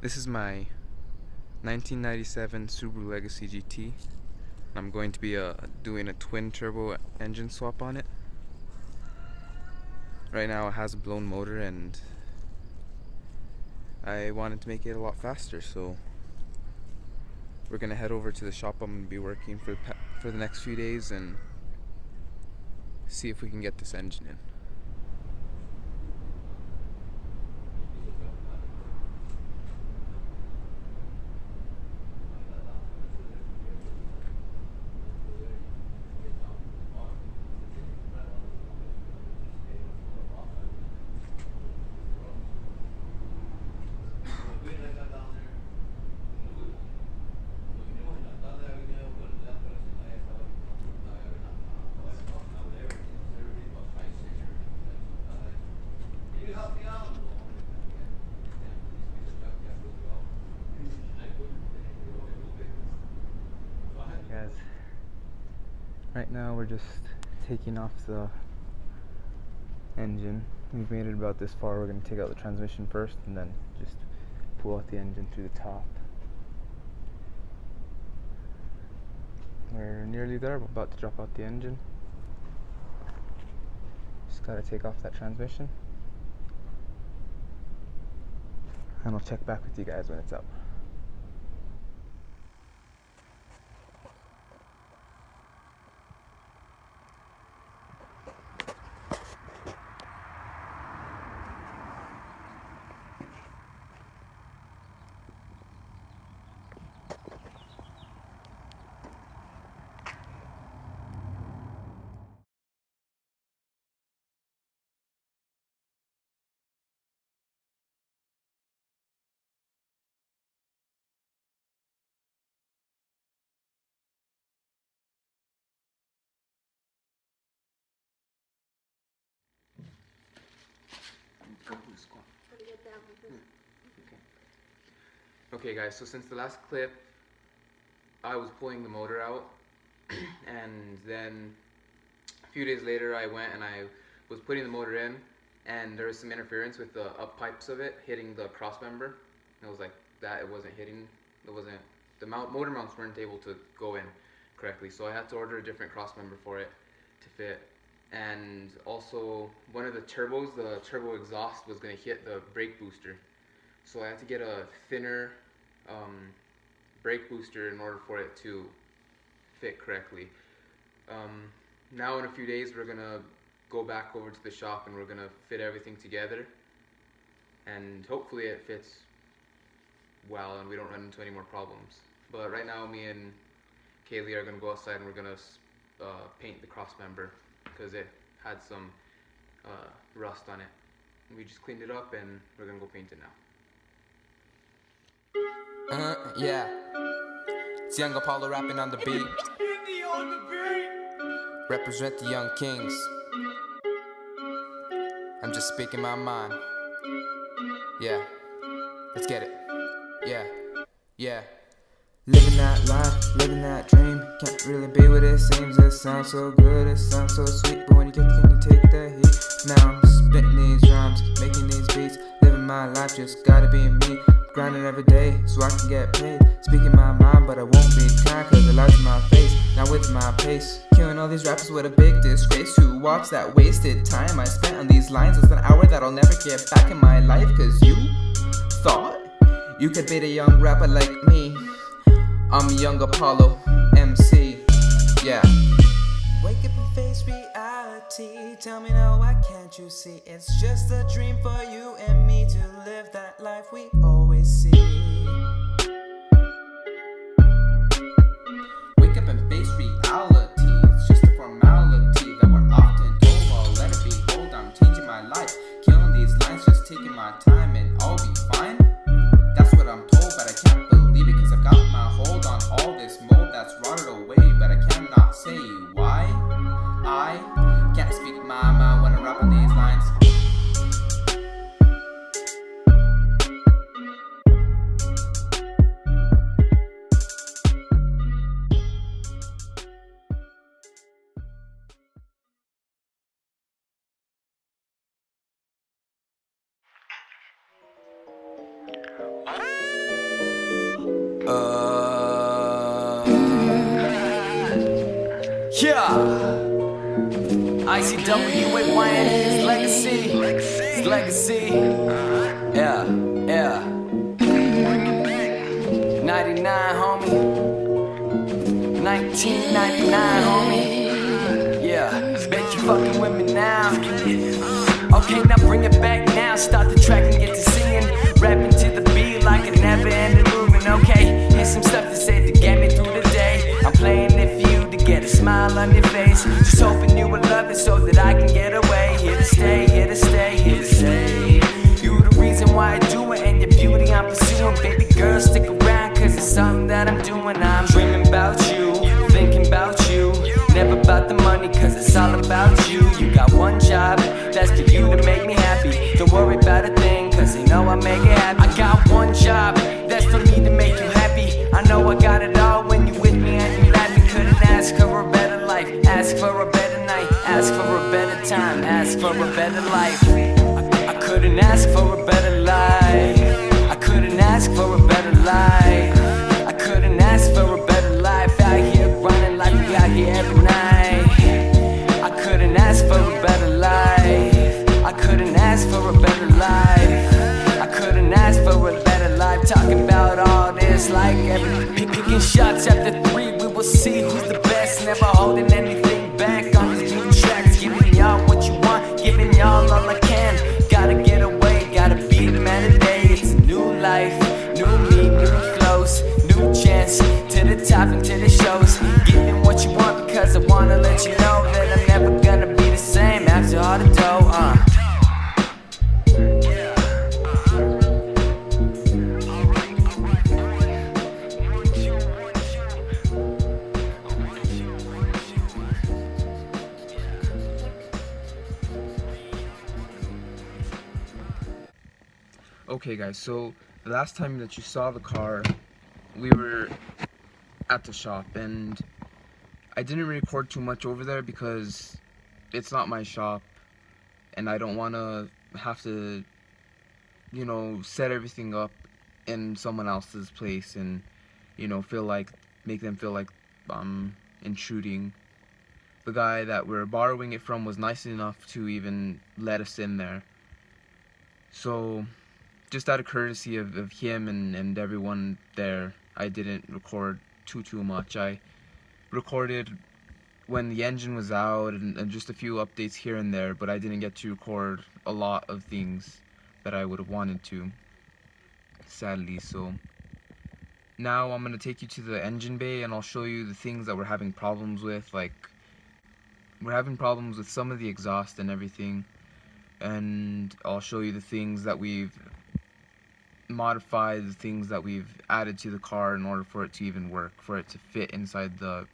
This is my 1997 Subaru Legacy GT. I'm going to be doing a twin turbo engine swap on it. Right now it has a blown motor and I wanted to make it a lot faster, so we're gonna head over to the shop I'm gonna be working for the next few days and see if we can get this engine in. Guys, right now we're just taking off the engine. We've made it about this far. We're going to take out the transmission first and then just pull out the engine through the top. We're nearly there. We're about to drop out the engine. Just got to take off that transmission and I'll check back with you guys when it's up. Okay guys, so since the last clip I was pulling the motor out and then a few days later I went and I was putting the motor in and there was some interference with the up pipes of it hitting the cross member. It was like that, it wasn't hitting, the motor mounts weren't able to go in correctly, so I had to order a different cross member for it to fit. And also one of the turbos, the turbo exhaust was going to hit the brake booster, so I had to get a thinner brake booster in order for it to fit correctly. Now in a few days we're going to go back over to the shop and we're going to fit everything together and hopefully it fits well and we don't run into any more problems. But right now me and Kaylee are going to go outside and we're going to paint the cross member because it had some rust on it. We just cleaned it up and we're gonna go paint it now. Yeah. It's Young Apollo rapping on the beat. Represent the young kings. I'm just speaking my mind. Yeah. Let's get it. Yeah. Yeah. Living that life, living that dream. Can't really be what it seems. It sounds so good, it sounds so sweet. But when you get there, can you take the heat? Now I'm spitting these rhymes, making these beats. Living my life, just gotta be me. Grinding every day so I can get paid. Speaking my mind, but I won't be kind, cause the lights in my face, not with my pace. Killing all these rappers with a big disgrace. Who watch that wasted time I spent on these lines? It's an hour that I'll never get back in my life. Cause you thought you could beat a young rapper like me. I'm Young Apollo, MC, yeah. Wake up and face reality. Tell me now, why can't you see? It's just a dream for you and me to live that life we always see. Wake up and face reality. It's just a formality that we're often told. Well, let it be, hold, I'm changing my life. Killing these lines, just taking my time and I'll be fine. That's what I'm told, but I can't believe it cause I've got my hold on all this mold that's rotted away. But I cannot say why. I can't speak my mind when I rap on these lines. Yeah, ICWAYN is legacy. It's legacy. Yeah, yeah. 99, homie. 1999, homie. Yeah, bet you fucking with me now. Okay, now bring it back now. Start the track and get to singing. Rapping to the beat like a never ending moving. Okay, here's some stuff to say to get me through the day. I'm playing it for you to get a smile on your face. Just hoping you will love it so that I can get away. Here to stay, here to stay, here to stay. You the reason why I do it, and your beauty I'm pursuing. Baby girl, stick around, cause it's something that I'm doing. I'm dreaming about you, thinking about you. Never about the money, cause it's all about you. You got one job, that's for you to make me happy. Don't worry about a thing, cause you know I make it happen. I got one job, that's for me to make you happy. I know I got it all when you with me and you laughing. Couldn't ask for a better life, ask for a better night, ask for a better time, ask for a better life. I couldn't ask for a better life. I couldn't ask for a better life. I couldn't ask for a better life. Out here running like we out here every night. I couldn't ask for a better life. I couldn't ask for a better life. I couldn't ask for a better life. Talking about all this like every picking shots after 3. We will see who's the best. Never holding anything back on these new tracks. Giving y'all what you want, giving y'all all I can. Gotta get away, gotta be the man today. It's a new life, new me, new flows, new chance to the top and to the shows. Giving what you want because I wanna let you know that I'm never gonna be the same after all the dough. Okay guys, so the last time that you saw the car, we were at the shop, and I didn't record too much over there because it's not my shop and I don't want to have to, you know, set everything up in someone else's place and, you know, make them feel like I'm intruding. The guy that we're borrowing it from was nice enough to even let us in there. So just out of courtesy of him and everyone there, I didn't record too much. I recorded when the engine was out and just a few updates here and there, but I didn't get to record a lot of things that I would have wanted to, sadly. So now I'm going to take you to the engine bay and I'll show you the things that we're having problems with. Like, we're having problems with some of the exhaust and everything, and I'll show you the things that we've modified, the things that we've added to the car in order for it to even work, for it to fit inside the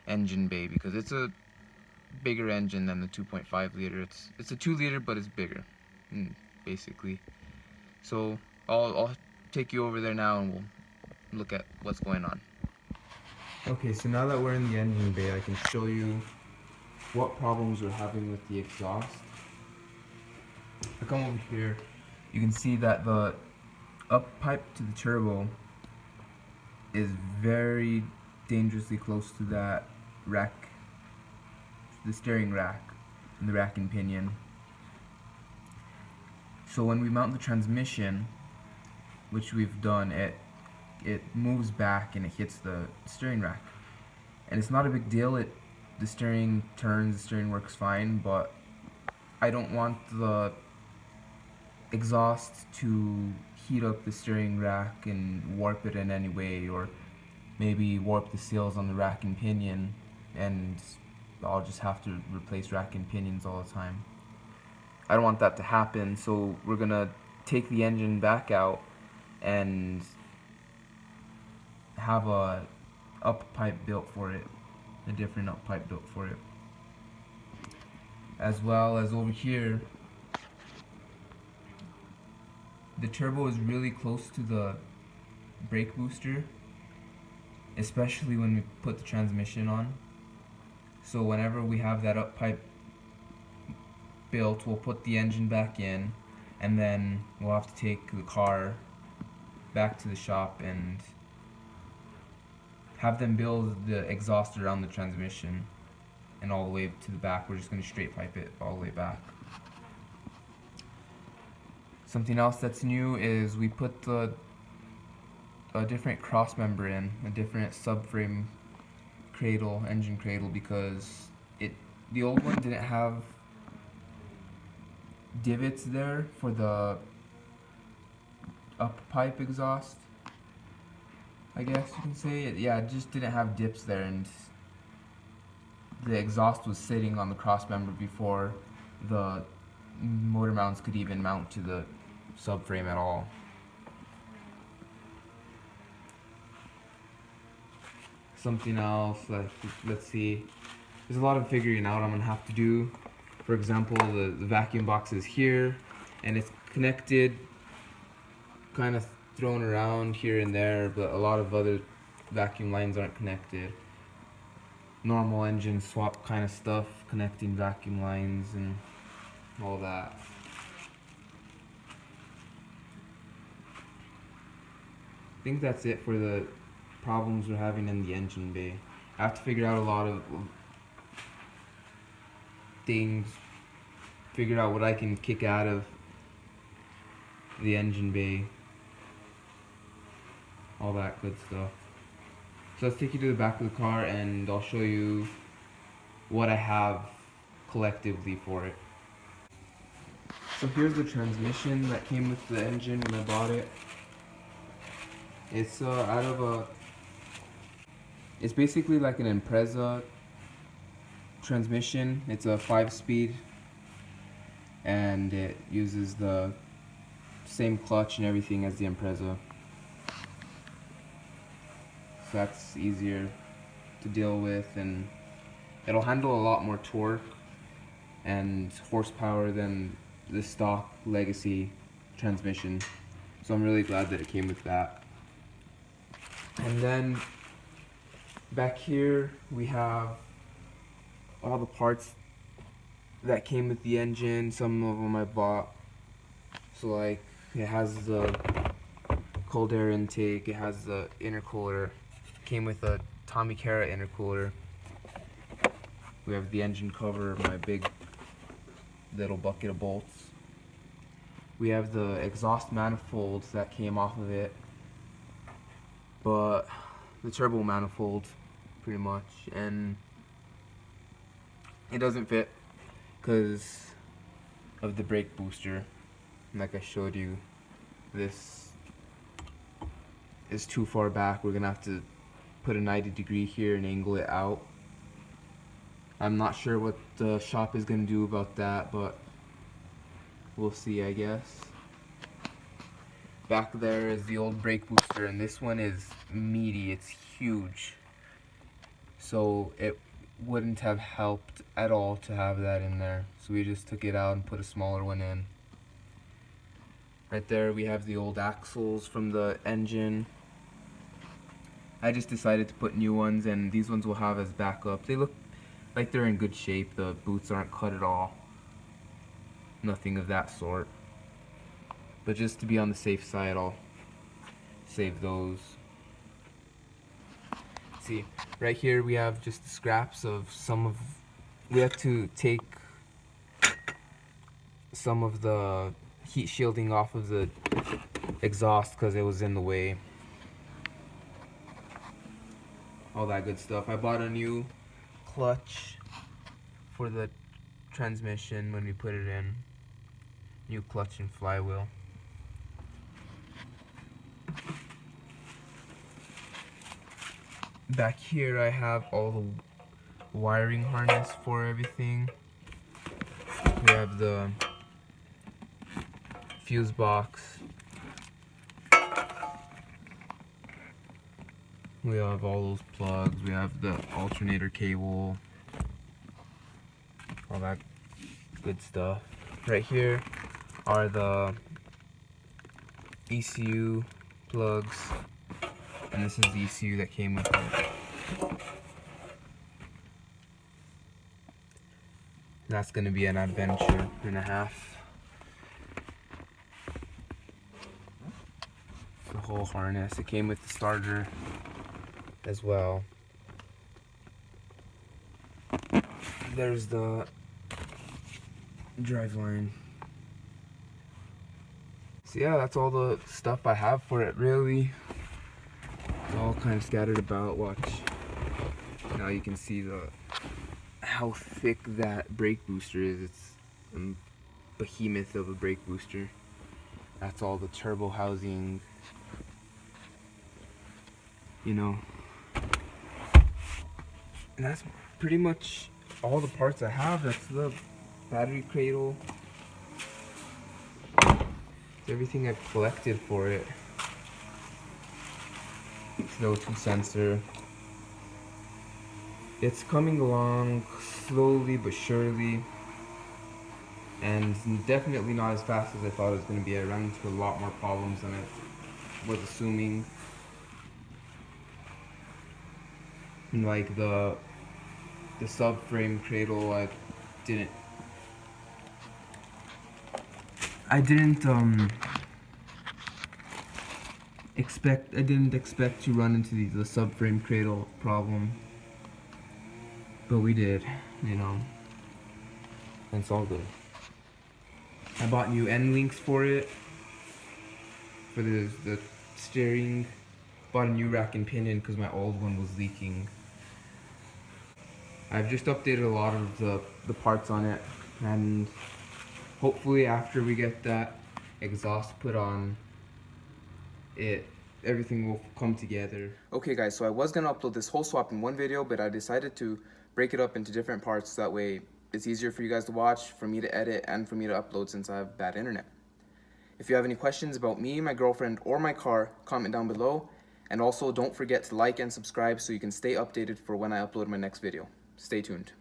engine bay, because it's a bigger engine than the 2.5 liter. It's a 2 liter, but it's bigger, basically. So I'll take you over there now and we'll look at what's going on. Okay, so now that we're in the engine bay, I can show you what problems we're having with the exhaust. I come over here, you can see that the up pipe to the turbo is very dangerously close to that rack, the steering rack, and the rack and pinion. So when we mount the transmission, which we've done, it moves back and it hits the steering rack. And it's not a big deal, the steering turns, the steering works fine, but I don't want the exhaust to heat up the steering rack and warp it in any way, or maybe warp the seals on the rack and pinion, and I'll just have to replace rack and pinions all the time. I don't want that to happen, so we're gonna take the engine back out and have a up pipe built for it, a different up pipe built for it. As well as over here, the turbo is really close to the brake booster, especially when we put the transmission on. So whenever we have that up pipe built, we'll put the engine back in, and then we'll have to take the car back to the shop and have them build the exhaust around the transmission and all the way to the back. We're just going to straight pipe it all the way back. Something else that's new is we put a different cross member in, a different subframe cradle, engine cradle, because the old one didn't have divots there for the up pipe exhaust, I guess you can say. It just didn't have dips there, and the exhaust was sitting on the cross member before the motor mounts could even mount to the subframe at all. Something else, let's see, there's a lot of figuring out I'm gonna have to do. For example, the vacuum box is here and it's connected, kind of thrown around here and there, but a lot of other vacuum lines aren't connected. Normal engine swap kind of stuff, connecting vacuum lines and all that. I think that's it for the problems we're having in the engine bay. I have to figure out a lot of things, figure out what I can kick out of the engine bay, all that good stuff. So let's take you to the back of the car and I'll show you what I have collectively for it. So here's the transmission that came with the engine when I bought it. It's it's basically like an Impreza transmission. It's a 5-speed and it uses the same clutch and everything as the Impreza. So that's easier to deal with, and it'll handle a lot more torque and horsepower than the stock legacy transmission. So I'm really glad that it came with that. And then back here we have all the parts that came with the engine. Some of them I bought. So like it has the cold air intake, it has the intercooler, came with a Tommy Cara intercooler. We have the engine cover, my big little bucket of bolts. We have the exhaust manifolds that came off of it, but the turbo manifold pretty much, and it doesn't fit because of the brake booster. Like I showed you, this is too far back. We're gonna have to put a 90-degree here and angle it out. I'm not sure what the shop is gonna do about that, but we'll see, I guess. Back there is the old brake booster, and this one is meaty, it's huge. So it wouldn't have helped at all to have that in there. So we just took it out and put a smaller one in. Right there we have the old axles from the engine. I just decided to put new ones, and these ones will have as backup. They look like they're in good shape. The boots aren't cut at all. Nothing of that sort. But just to be on the safe side, I'll save those. See, right here we have just the scraps of we have to take some of the heat shielding off of the exhaust because it was in the way. All that good stuff. I bought a new clutch for the transmission when we put it in. New clutch and flywheel. Back here I have all the wiring harness for everything. We have the fuse box. We have all those plugs. We have the alternator cable. All that good stuff. Right here are the ECU plugs. And this is the ECU that came with it. That's going to be an adventure and a half. The whole harness. It came with the starter as well. There's the driveline. So yeah, that's all the stuff I have for it, really. It's all kind of scattered about. Watch. Now you can see how thick that brake booster is. It's a behemoth of a brake booster. That's all the turbo housing, you know. And that's pretty much all the parts I have. That's the battery cradle. It's everything I've collected for it. CO2 sensor. It's coming along slowly but surely, and definitely not as fast as I thought it was going to be. I ran into a lot more problems than I was assuming. Like the subframe cradle, I didn't expect to run into the subframe cradle problem, but we did, you know. And it's all good. I bought new end links for it, for the steering. Bought a new rack and pinion because my old one was leaking. I've just updated a lot of the parts on it, and hopefully after we get that exhaust put on, everything will come together. Okay guys, so I was gonna upload this whole swap in one video, but I decided to break it up into different parts, so that way it's easier for you guys to watch, for me to edit, and for me to upload since I have bad internet. If you have any questions about me, my girlfriend, or my car, comment down below, and also don't forget to like and subscribe so you can stay updated for when I upload my next video. Stay tuned.